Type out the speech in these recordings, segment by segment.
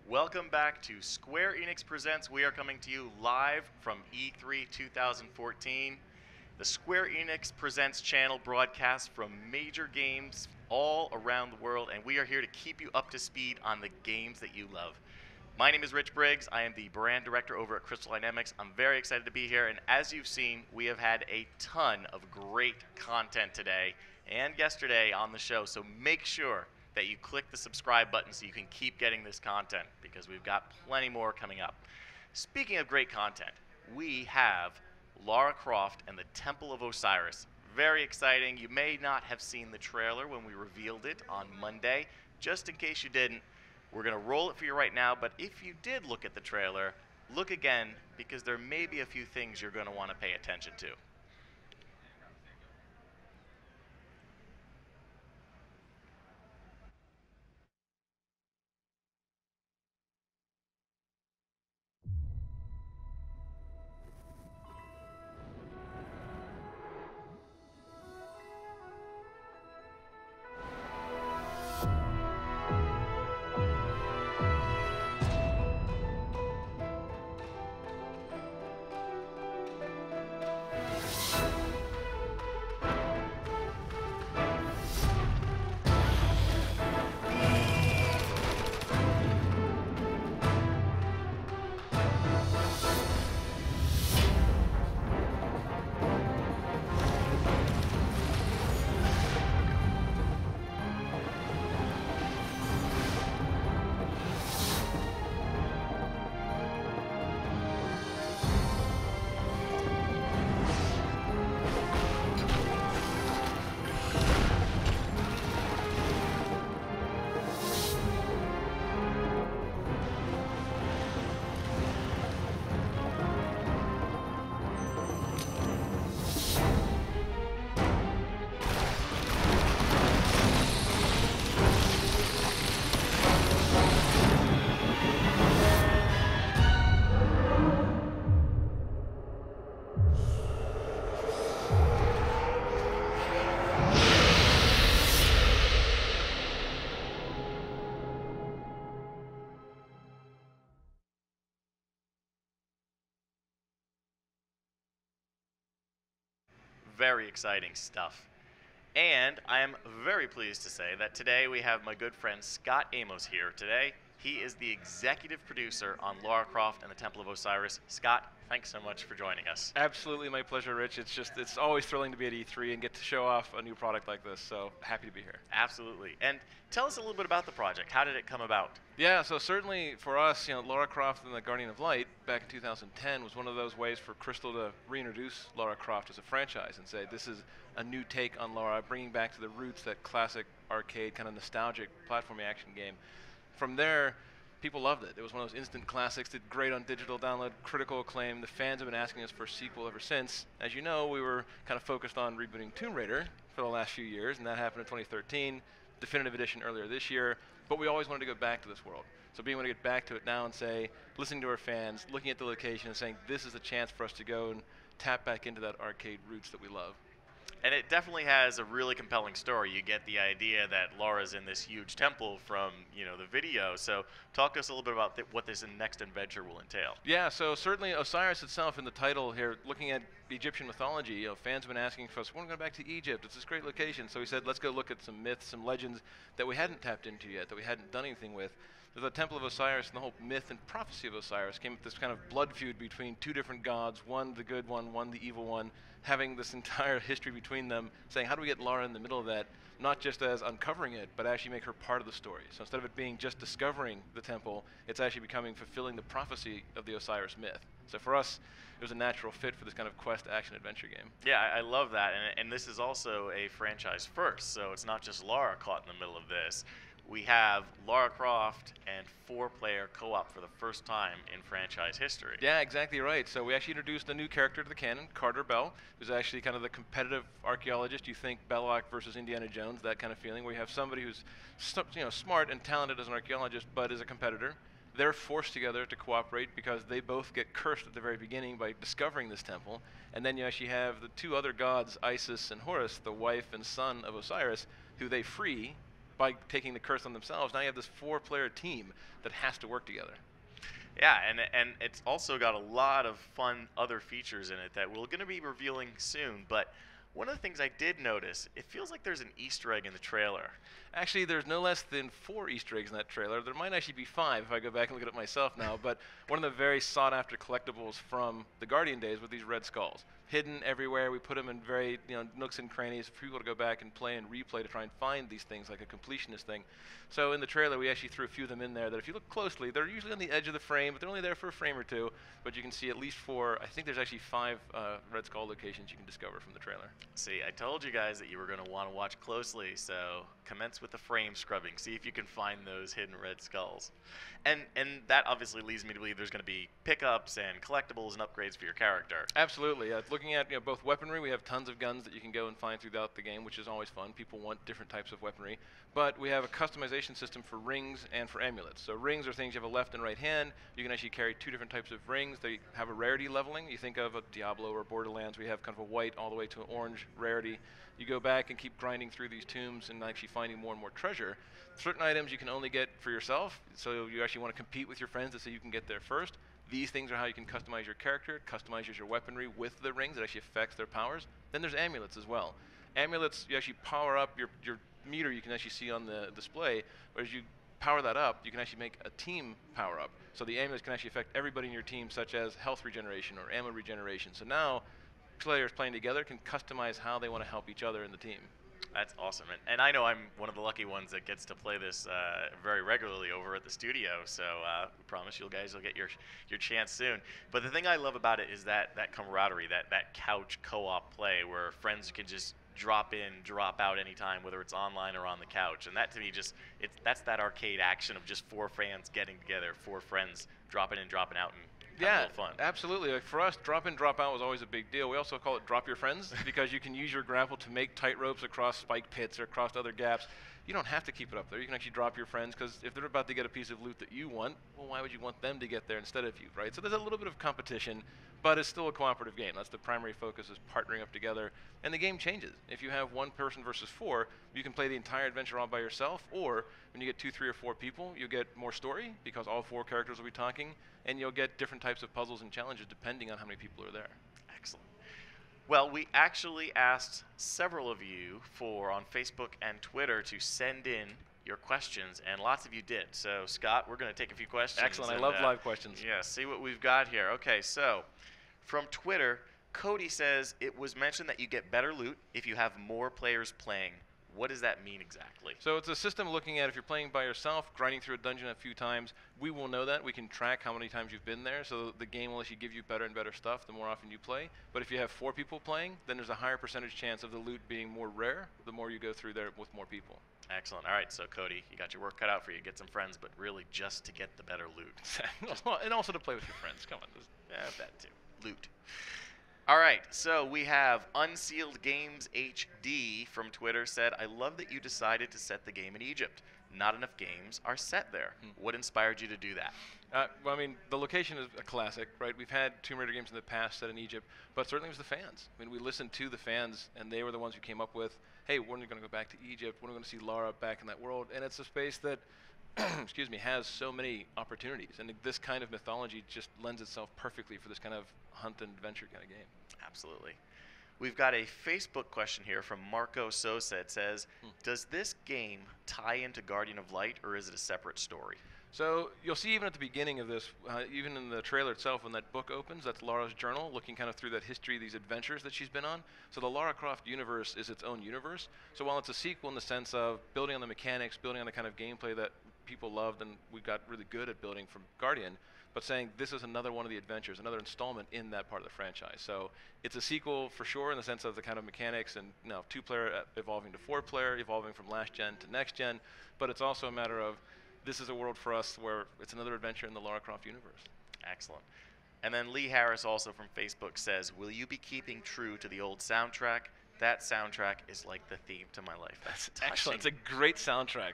Welcome back to Square Enix Presents. We are coming to you live from E3 2014. The Square Enix Presents channel broadcasts from major games all around the world, and we are here to keep you up to speed on the games that you love. My name is Rich Briggs. I am the brand director over at Crystal Dynamics. I'm very excited to be here, and as you've seen, we have had a ton of great content today and yesterday on the show, so make sure that you click the subscribe button so you can keep getting this content, because we've got plenty more coming up. Speaking of great content, we have Lara Croft and the Temple of Osiris. Very exciting. You may not have seen the trailer when we revealed it on Monday. Just in case you didn't, we're going to roll it for you right now, but if you did look at the trailer, look again, because there may be a few things you're going to want to pay attention to. Very exciting stuff. And I am very pleased to say that today we have my good friend Scot Amos here today. He is the executive producer on Lara Croft and the Temple of Osiris. Scot, thanks so much for joining us. Absolutely my pleasure, Rich. It's always thrilling to be at E3 and get to show off a new product like this, so happy to be here. Absolutely. And tell us a little bit about the project. How did it come about? Yeah, so certainly for us, Lara Croft and the Guardian of Light back in 2010 was one of those ways for Crystal to reintroduce Lara Croft as a franchise and say this is a new take on Lara, bringing back to the roots that classic arcade kind of nostalgic platforming action game. From there, people loved it. It was one of those instant classics, did great on digital download, critical acclaim. The fans have been asking us for a sequel ever since. As you know, we were kind of focused on rebooting Tomb Raider for the last few years, and that happened in 2013, Definitive Edition earlier this year, but we always wanted to go back to this world. So being able to get back to it now and say, listening to our fans, looking at the location and saying, this is a chance for us to go and tap back into that arcade roots that we love. And it definitely has a really compelling story. You get the idea that Lara's in this huge temple from, the video. So talk to us a little bit about what this next adventure will entail. Yeah, so certainly Osiris itself in the title here, looking at Egyptian mythology, fans have been asking for us, we want to go back to Egypt. It's this great location. So we said, let's go look at some myths, some legends that we hadn't tapped into yet, that we hadn't done anything with. The Temple of Osiris and the whole myth and prophecy of Osiris came with this kind of blood feud between two different gods, one the good one the evil one, having this entire history between them, saying how do we get Lara in the middle of that, not just as uncovering it, but actually make her part of the story. So instead of it being just discovering the temple, it's actually becoming fulfilling the prophecy of the Osiris myth. So for us, it was a natural fit for this kind of quest action adventure game. Yeah, I love that, and this is also a franchise first, so it's not just Lara caught in the middle of this. We have Lara Croft and 4-player co-op for the first time in franchise history. Yeah, exactly right. So we actually introduced a new character to the canon, Carter Bell, who's actually kind of the competitive archaeologist. You think Belloc versus Indiana Jones, that kind of feeling, where you have somebody who's smart and talented as an archaeologist, but is a competitor. They're forced together to cooperate because they both get cursed at the very beginning by discovering this temple. And then you actually have the two other gods, Isis and Horus, the wife and son of Osiris, who they free by taking the curse on themselves, now you have this 4-player team that has to work together. Yeah, and it's also got a lot of fun other features in it that we're going to be revealing soon. But one of the things I did notice, it feels like there's an Easter egg in the trailer. Actually, there's no less than 4 Easter eggs in that trailer. There might actually be 5 if I go back and look at it myself now. But one of the very sought-after collectibles from the Guardian days were these red skulls. Hidden everywhere. We put them in very nooks and crannies for people to go back and play and replay to try and find these things like a completionist thing. So in the trailer, we actually threw a few of them in there that if you look closely, they're usually on the edge of the frame, but they're only there for a frame or two. But you can see at least 4. I think there's actually 5 red skull locations you can discover from the trailer. See, I told you guys that you were going to want to watch closely, so commence with the frame scrubbing. See if you can find those hidden red skulls. And that obviously leads me to believe there's going to be pickups and collectibles and upgrades for your character. Absolutely. Looking at both weaponry, we have tons of guns that you can go and find throughout the game, which is always fun. People want different types of weaponry. But we have a customization system for rings and for amulets. So rings are things you have a left and right hand. You can actually carry 2 different types of rings. They have a rarity leveling. You think of a Diablo or Borderlands, we have kind of a white all the way to an orange rarity. You go back and keep grinding through these tombs and actually finding more and more treasure. Certain items you can only get for yourself, so you actually want to compete with your friends to see you can get there first. These things are how you can customize your character, customize your weaponry with the rings that actually affects their powers. Then there's amulets as well. Amulets, you actually power up your meter you can actually see on the display, whereas you power that up, you can actually make a team power up. So the amulets can actually affect everybody in your team, such as health regeneration or ammo regeneration. So now players playing together can customize how they want to help each other in the team. That's awesome. And I know I'm one of the lucky ones that gets to play this very regularly over at the studio, so we promise you guys will get your chance soon. But the thing I love about it is that camaraderie, that couch co-op play where friends can just drop in, drop out anytime, whether it's online or on the couch. And that to me that's that arcade action of just 4 fans getting together, 4 friends dropping in, dropping out, and having a little fun. Absolutely. Like for us, drop in, drop out was always a big deal. We also call it drop your friends because you can use your grapple to make tight ropes across spike pits or across other gaps. You don't have to keep it up there. You can actually drop your friends because if they're about to get a piece of loot that you want, well, why would you want them to get there instead of you, right? So there's a little bit of competition, but it's still a cooperative game. That's the primary focus, is partnering up together. And the game changes. If you have 1 person versus 4, you can play the entire adventure all by yourself, or when you get 2, 3, or 4 people, you get more story because all 4 characters will be talking, and you'll get different types of puzzles and challenges depending on how many people are there. Excellent. Well, we actually asked several of you on Facebook and Twitter to send in your questions, and lots of you did. So, Scott, we're going to take a few questions. Excellent. I love live questions. Yeah, see what we've got here. Okay, so from Twitter, Cody says it was mentioned that you get better loot if you have more players playing. What does that mean exactly? So it's a system looking at if you're playing by yourself, grinding through a dungeon a few times, we will know that. We can track how many times you've been there, so the game will actually give you better and better stuff the more often you play. But if you have 4 people playing, then there's a higher percentage chance of the loot being more rare the more you go through there with more people. Excellent. All right, so Cody, you got your work cut out for you. Get some friends, but really just to get the better loot. And also to play with your friends. Come on. Yeah, that too. Loot. All right, so we have Unsealed Games HD from Twitter said, I love that you decided to set the game in Egypt. Not enough games are set there. What inspired you to do that? Well, I mean, the location is a classic, right? We've had Tomb Raider games in the past set in Egypt, but certainly it was the fans. I mean, we listened to the fans, and they were the ones who came up with, hey, when are we going to go back to Egypt? When are we going to see Lara back in that world? And it's a space that, excuse me, has so many opportunities. And this kind of mythology just lends itself perfectly for this kind of hunt and adventure kind of game. Absolutely. We've got a Facebook question here from Marco Sosa. It says, does this game tie into Guardian of Light, or is it a separate story? So you'll see even at the beginning of this, even in the trailer itself, when that book opens, that's Lara's journal, looking kind of through that history, these adventures that she's been on. So the Lara Croft universe is its own universe. So while it's a sequel in the sense of building on the mechanics, building on the kind of gameplay that people loved and we got really good at building from Guardian, but saying this is another one of the adventures, another installment in that part of the franchise. So it's a sequel for sure in the sense of the kind of mechanics and 2-player evolving to 4-player, evolving from last gen to next gen, but it's also a matter of this is a world for us where it's another adventure in the Lara Croft universe. Excellent. And then Lee Harris also from Facebook says, will you be keeping true to the old soundtrack? That soundtrack is like the theme to my life. That's excellent. It's a great soundtrack.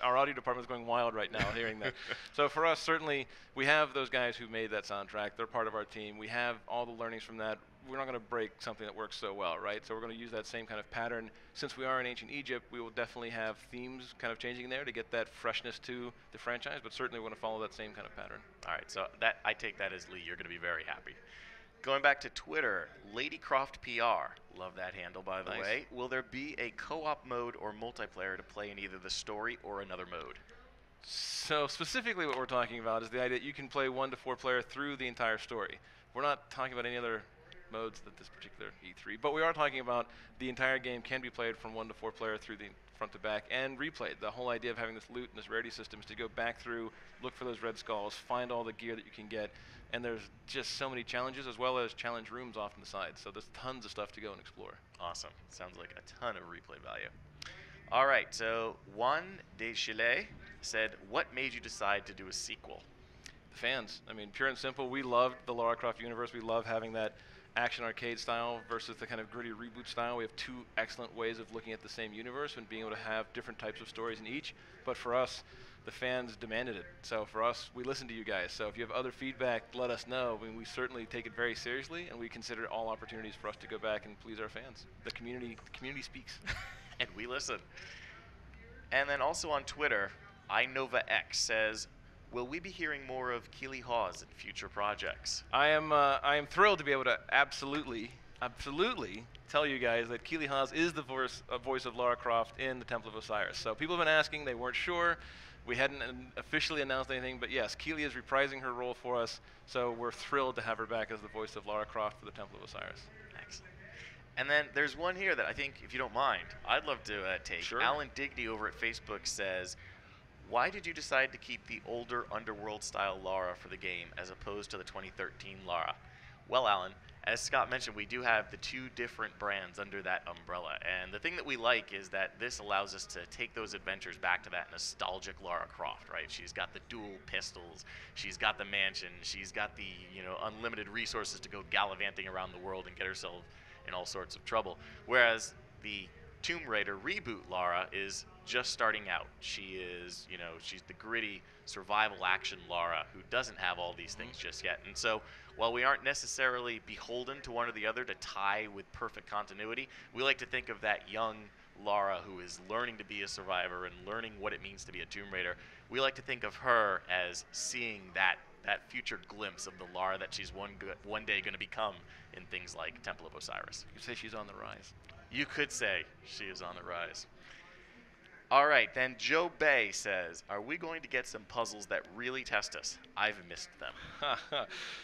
Our audio department is going wild right now hearing that. So for us, certainly, we have those guys who made that soundtrack. They're part of our team. We have all the learnings from that. going to break something that works so well, right? So we're going to use that same kind of pattern. Since we are in ancient Egypt, we will definitely have themes kind of changing there to get that freshness to the franchise, but certainly we're going to follow that same kind of pattern. All right, so that I take that as Lee. You're going to be very happy. Going back to Twitter, Lady Croft PR. Love that handle, by the way. Will there be a co-op mode or multiplayer to play in either the story or another mode? So specifically what we're talking about is the idea that you can play 1 to 4 player through the entire story. We're not talking about any other modes at this particular E3, but we are talking about the entire game can be played from 1 to 4 player through the front to back and replayed. The whole idea of having this loot and this rarity system is to go back through, look for those red skulls, find all the gear that you can get, and there's just so many challenges as well as challenge rooms off on the side, so there's tons of stuff to go and explore. Awesome. Sounds like a ton of replay value. All right, so Juan de Chile said, what made you decide to do a sequel? The fans. I mean, pure and simple, we loved the Lara Croft universe. We love having that action arcade style versus the kind of gritty reboot style. We have 2 excellent ways of looking at the same universe and being able to have different types of stories in each. But for us, the fans demanded it. So for us, we listen to you guys. So if you have other feedback, let us know. I mean, we certainly take it very seriously, and we consider all opportunities for us to go back and please our fans. The community speaks. And we listen. And then also on Twitter, iNovaX says, will we be hearing more of Keeley Hawes in future projects? I am thrilled to be able to absolutely tell you guys that Keeley Hawes is the voice of Lara Croft in the Temple of Osiris. So people have been asking, they weren't sure. We hadn't officially announced anything, but yes, Keeley is reprising her role for us, so we're thrilled to have her back as the voice of Lara Croft for the Temple of Osiris. Excellent. And then there's one here that I think, if you don't mind, I'd love to take. Sure. Alec Digby over at Facebook says, why did you decide to keep the older Underworld-style Lara for the game as opposed to the 2013 Lara? Well, Alan, as Scott mentioned, we do have the 2 different brands under that umbrella. And the thing that we like is that this allows us to take those adventures back to that nostalgic Lara Croft, right? She's got the dual pistols, she's got the mansion, she's got the, unlimited resources to go gallivanting around the world and get herself in all sorts of trouble. Whereas the Tomb Raider reboot Lara is just starting out. She is, she's the gritty survival action Lara who doesn't have all these things just yet. And so while we aren't necessarily beholden to one or the other to tie with perfect continuity, we like to think of that young Lara who is learning to be a survivor and learning what it means to be a Tomb Raider. We like to think of her as seeing that future glimpse of the Lara that she's one day going to become in things like Temple of Osiris. You could say she's on the rise. You could say she is on the rise. All right, then Joe Bay says, are we going to get some puzzles that really test us? I've missed them.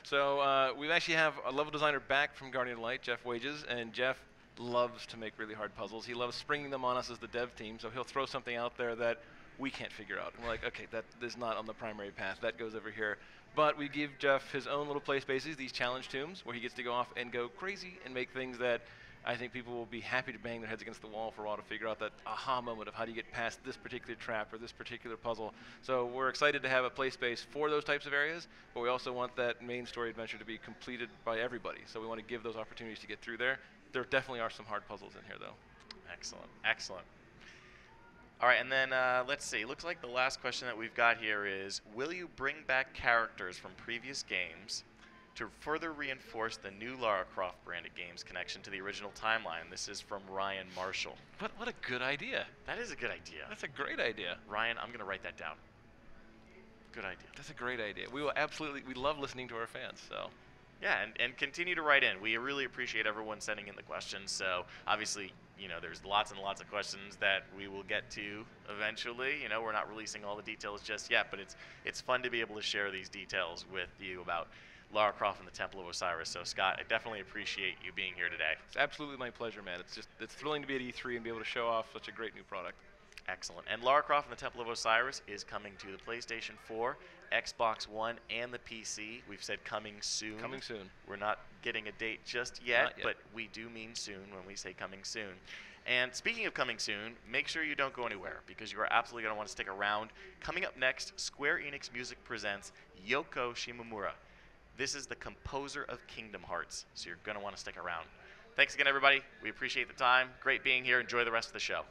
So we actually have a level designer back from Guardian of Light, Jeff Wages, and Jeff loves to make really hard puzzles. He loves springing them on us as the dev team, so he'll throw something out there that we can't figure out. And we're like, okay, that is not on the primary path. That goes over here. But we give Jeff his own little play spaces, these challenge tombs, where he gets to go off and go crazy and make things that I think people will be happy to bang their heads against the wall for a while to figure out that aha moment of how do you get past this particular trap or this particular puzzle. So we're excited to have a play space for those types of areas, but we also want that main story adventure to be completed by everybody. So we want to give those opportunities to get through there. There definitely are some hard puzzles in here, though. Excellent, excellent. All right, and then let's see. Looks like the last question that we've got here is, will you bring back characters from previous games to further reinforce the new Lara Croft branded games connection to the original timeline? This is from Ryan Marshall. What a good idea. That is a good idea. That's a great idea. Ryan, I'm going to write that down. Good idea. That's a great idea. We will absolutely, we love listening to our fans, so. Yeah, and continue to write in. We really appreciate everyone sending in the questions. So obviously, there's lots and lots of questions that we will get to eventually. We're not releasing all the details just yet, but it's fun to be able to share these details with you about Lara Croft and the Temple of Osiris. So Scott, I definitely appreciate you being here today. It's absolutely my pleasure, man. It's thrilling to be at E3 and be able to show off such a great new product. Excellent. And Lara Croft and the Temple of Osiris is coming to the PlayStation 4, Xbox One, and the PC. We've said coming soon. Coming soon. We're not getting a date just yet, Not yet. but we do mean soon when we say coming soon. And speaking of coming soon, make sure you don't go anywhere because you are absolutely going to want to stick around. Coming up next, Square Enix Music presents Yoko Shimomura. This is the composer of Kingdom Hearts, so you're going to want to stick around. Thanks again, everybody. We appreciate the time. Great being here. Enjoy the rest of the show.